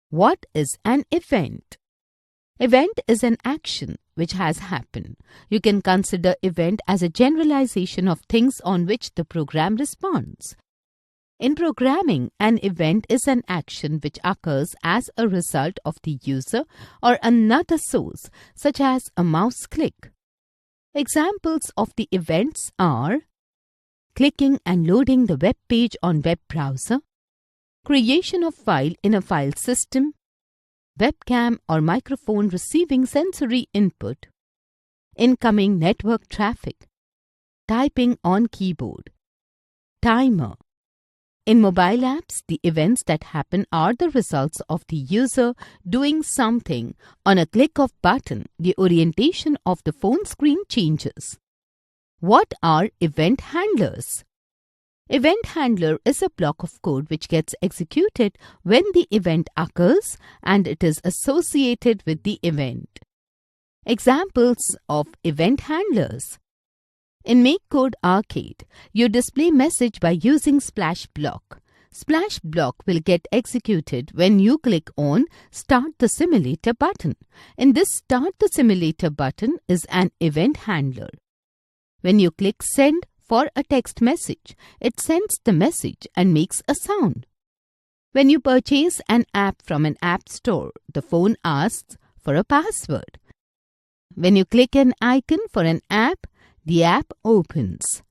What is an event? Event is an action which has happened. You can consider event as a generalization of things on which the program responds. In programming, an event is an action which occurs as a result of the user or another source, such as a mouse click. Examples of the events are clicking and loading the web page on web browser, creation of file in a file system, webcam or microphone receiving sensory input, incoming network traffic, typing on keyboard, timer. In mobile apps, the events that happen are the results of the user doing something. On a click of button, the orientation of the phone screen changes. What are event handlers? Event handler is a block of code which gets executed when the event occurs and it is associated with the event. Examples of event handlers. In MakeCode Arcade, you display message by using splash block. Splash block will get executed when you click on Start the Simulator button. In this Start the Simulator button is an event handler. When you click Send for a text message, it sends the message and makes a sound. When you purchase an app from an app store, the phone asks for a password. When you click an icon for an app, the app opens.